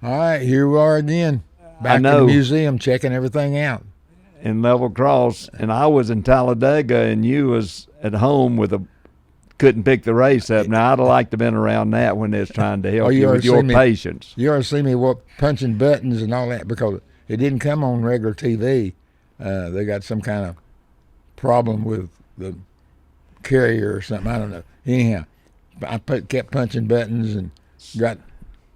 All right, here we are again. Back I in know. the museum checking everything out. In level cross, and I was in Talladega, and you was at home with a couldn't pick the race up. Now I'd have liked to have been around that when they was trying to help you with your patience. You ought to see me punching buttons and all that because it didn't come on regular TV. They got some kind of problem with the carrier or something. I don't know. Anyhow, I kept punching buttons and got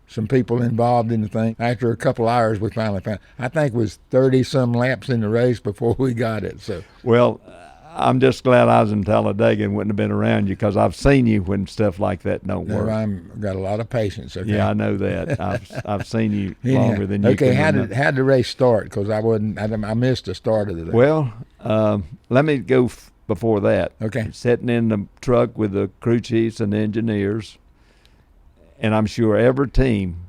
some people involved in the thing. After a couple hours, we finally found. I think it was 30-some laps in the race before we got it. So well, I'm just glad I was in Talladega and wouldn't have been around you because I've seen you when stuff like that don't work. I've got a lot of patience. Okay? Yeah, I know that. I've seen you longer than you. Okay, can how did the race start? Because I missed the start of the race. Well, let me go before that. Okay. Sitting in the truck with the crew chiefs and engineers, and I'm sure every team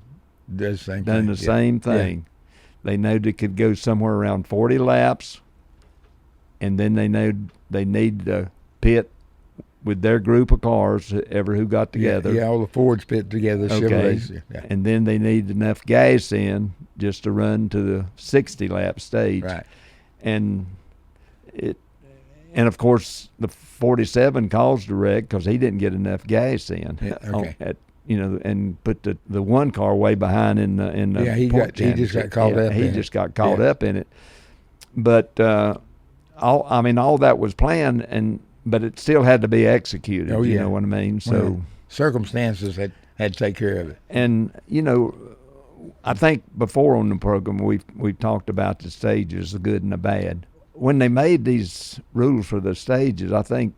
done the same thing. Yeah. They know they could go somewhere around 40 laps, and then they know they need to pit with their group of cars, who got together. Yeah, all the Fords pit together. Okay. Yeah. And then they need enough gas in just to run to the 60-lap stage. Right. And of course, the 47 caused the wreck because he didn't get enough gas in. Yeah, okay. And put the one car way behind in the he just got caught up. He just got caught up in it. But all that was planned, but it still had to be executed. Oh, yeah. You know what I mean? So circumstances had to take care of it. And I think before on the program we've talked about the stages, the good and the bad. When they made these rules for the stages, I think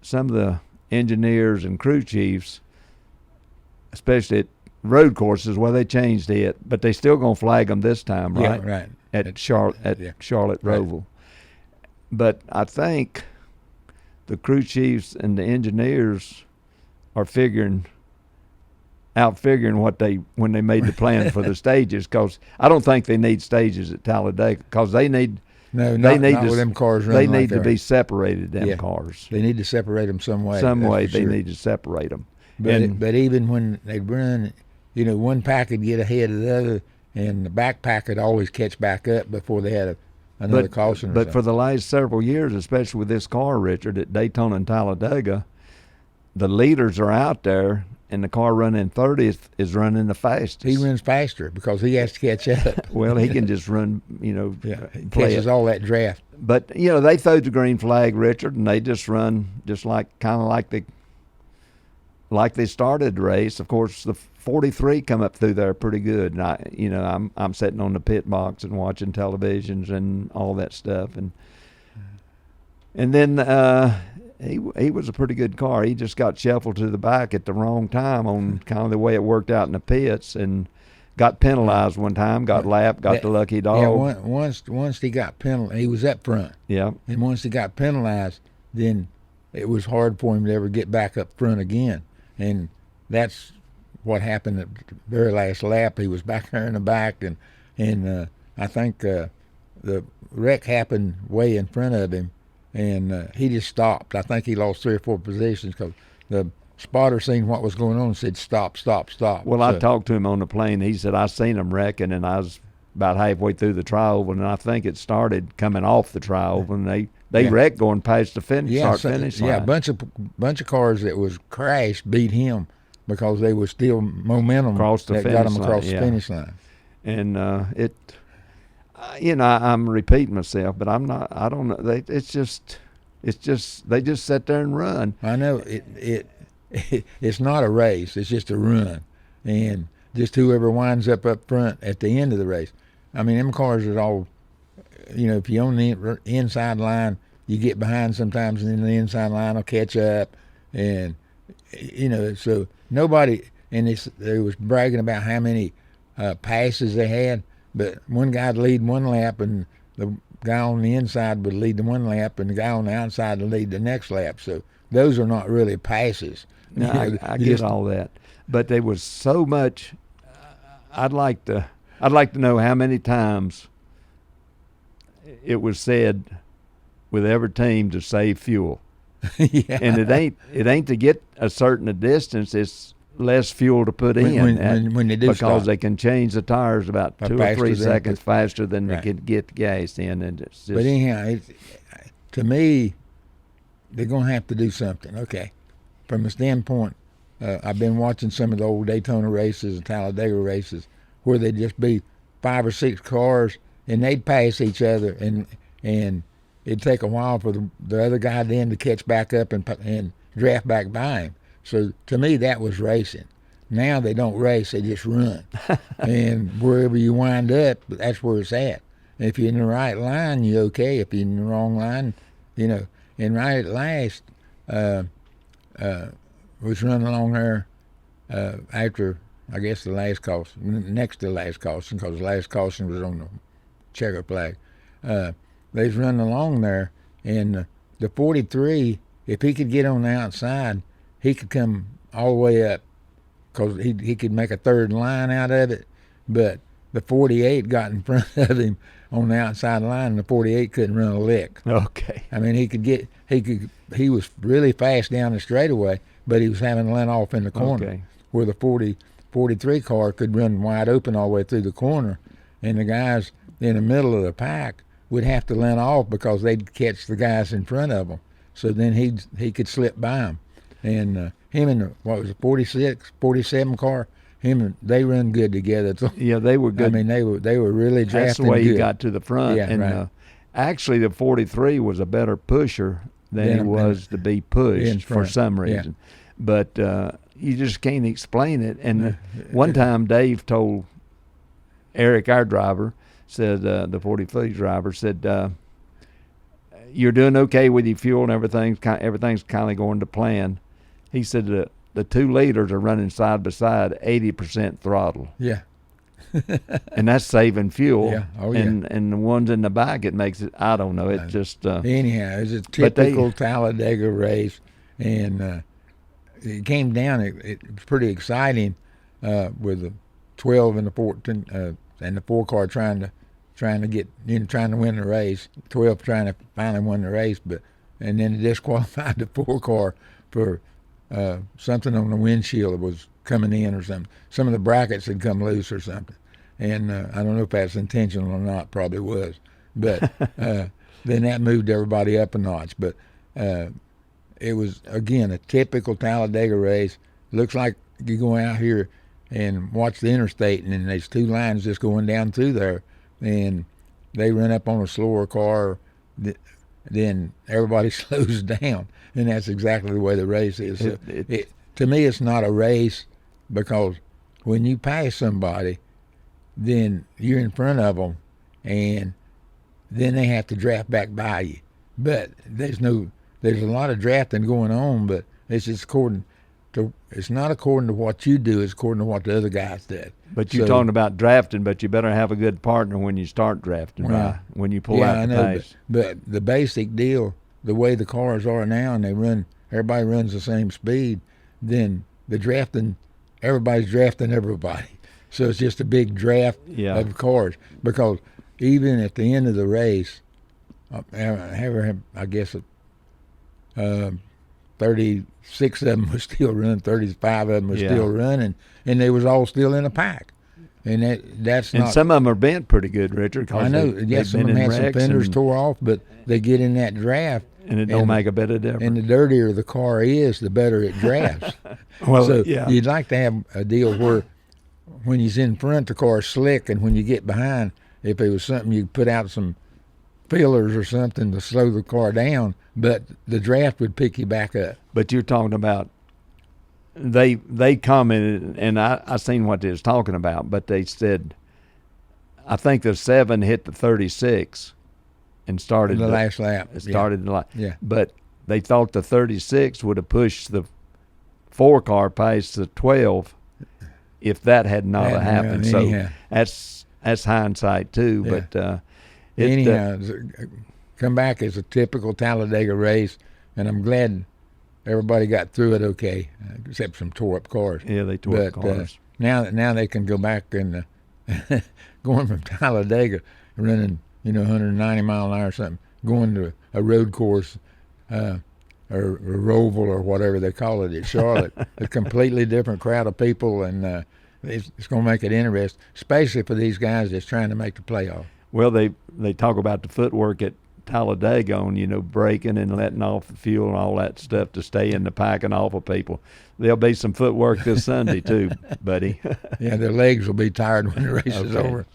some of the engineers and crew chiefs, especially at road courses, they changed it, but they still gonna flag them this time, right? Yeah, right. At Charlotte Roval. Right. But I think the crew chiefs and the engineers are outfiguring when they made the plan for the stages, because I don't think they need stages at Talladega because they need. No, not with them cars running. They need to be separated. Cars. They need to separate them some way. They need to separate them. But even when they run, one pack would get ahead of the other, and the back pack would always catch back up before they had another caution. But for the last several years, especially with this car, Richard, at Daytona and Talladega, the leaders are out there, and the car running 30th is running the fastest. He runs faster because he has to catch up. Well, he can just run, he catches all that draft. But, they throw the green flag, Richard, and they just run just like they started the race. Of course, the 43 come up through there pretty good. And I'm sitting on the pit box and watching televisions and all that stuff. And then he was a pretty good car. He just got shuffled to the back at the wrong time on kind of the way it worked out in the pits, and got penalized one time, got lapped, got the lucky dog. Yeah, once he got penalized, he was up front. Yeah. And once he got penalized, then it was hard for him to ever get back up front again. And that's what happened at the very last lap. He was back there in the back, and I think the wreck happened way in front of him, and he just stopped. I think he lost 3 or 4 positions because the spotter seen what was going on and said, stop, stop, stop. Well, I talked to him on the plane. He said, I seen him wrecking, and I was about halfway through the trioval, and I think it started coming off the trioval, and they wrecked going past the finish line. Yeah, a bunch of cars that was crashed beat him because they was still momentum that got them across the finish line. And I'm repeating myself, but I'm not. I don't know. They just they just sit there and run. I know it's not a race. It's just a run, and just whoever winds up front at the end of the race. I mean, them cars are all, if you're on the inside line, you get behind sometimes, and then the inside line will catch up, and so nobody. And they was bragging about how many passes they had, but one guy'd lead one lap, and the guy on the inside would lead the one lap, and the guy on the outside would lead the next lap. So those are not really passes. No, I get all that, but there was so much. I'd like to know how many times it was said with every team to save fuel. Yeah. And it ain't to get a certain distance. less fuel to put in when they do because stop. they can change the tires about 2 or Faster 3 than seconds faster than right. they can get the gas in, and it's just. But anyhow, to me, they're going to have to do something. Okay, from the standpoint, I've been watching some of the old Daytona races and Talladega races where they'd just be 5 or 6 cars and they'd pass each other, and it'd take a while for the other guy then to catch back up and draft back by him. So to me, that was racing. Now they don't race; they just run, and wherever you wind up, that's where it's at. And if you're in the right line, you're okay. If you're in the wrong line, you know. And right at last, was running along there after, I guess, the last caution, next to the last caution, because the last caution was on the checker flag. They was running along there, and the 43, if he could get on the outside, he could come all the way up, because he could make a third line out of it. But the 48 got in front of him on the outside line, and the 48 couldn't run a lick. Okay. I mean, he was really fast down the straightaway, but he was having to let off in the corner, where the 43 car could run wide open all the way through the corner, and the guys in the middle of the pack would have to let off because they'd catch the guys in front of them. So then he could slip by them. And him and the 46, 47 car, they run good together. So, yeah, they were good. I mean, they were really drafting. That's the way good. he got to the front. Yeah, and right. Actually, the 43 was a better pusher than he was to be pushed for some reason. Yeah. But you just can't explain it. And one time Dave told Erik, our driver, said, the 43 driver, said, you're doing okay with your fuel and everything's kind of going to plan. He said the 2 leaders are running side by side, 80% throttle. Yeah. And that's saving fuel. Yeah. Oh, yeah. And the ones in the back, it makes it, I don't know, it just. Anyhow, it's a typical Talladega race, and it came down. It was pretty exciting with the 12 and the 14 and the 4 car trying to get, trying to win the race. 12 trying to finally win the race, and then it disqualified the 4 car for something on the windshield was coming in or something. Some of the brackets had come loose or something, and I don't know if that's intentional or not. Probably was, but then that moved everybody up a notch. But it was, again, a typical Talladega race. Looks like you go out here and watch the interstate, and then there's 2 lines just going down through there, and they run up on a slower car, then everybody slows down, and that's exactly the way the race is. So to me, it's not a race, because when you pass somebody, then you're in front of them, and then they have to draft back by you. But there's a lot of drafting going on, but it's just it's not according to what you do, it's according to what the other guys did. But you're talking about drafting, but you better have a good partner when you start drafting, right? When you pull out the pace. But the basic deal, the way the cars are now, and everybody runs the same speed, then the drafting, everybody's drafting everybody. So it's just a big draft of cars, because even at the end of the race, I guess 36 of them was still running, 35 of them was still running, and they was all still in a pack. And that's and not. Some of them are bent pretty good, Richard. I know. Some of them had some fenders tore off, but they get in that draft. And it don't make a bit of difference. And the dirtier the car is, the better it drafts. You'd like to have a deal where when he's in front, the car's slick, and when you get behind, if it was something, you put out some fillers or something to slow the car down, but the draft would pick you back up. But you're talking about, they commented, and I seen what they was talking about, but they said, I think the 7 hit the 36 and started the last lap. It started the lap. Yeah. But they thought the 36 would have pushed the 4 car past the 12 if that had not happened. So that's hindsight too. Yeah. But anyhow, come back as a typical Talladega race, and I'm glad everybody got through it okay, except some tore up cars. Yeah, they tore up cars. Now they can go back and going from Talladega, running 190 mile an hour or something, going to a road course or Roval or whatever they call it at Charlotte. A completely different crowd of people, and it's going to make it interesting, especially for these guys that's trying to make the playoff. Well, they talk about the footwork at Talladega on, braking and letting off the fuel and all that stuff to stay in the pack and off of people. There'll be some footwork this Sunday too, buddy. Yeah, their legs will be tired when the race is over.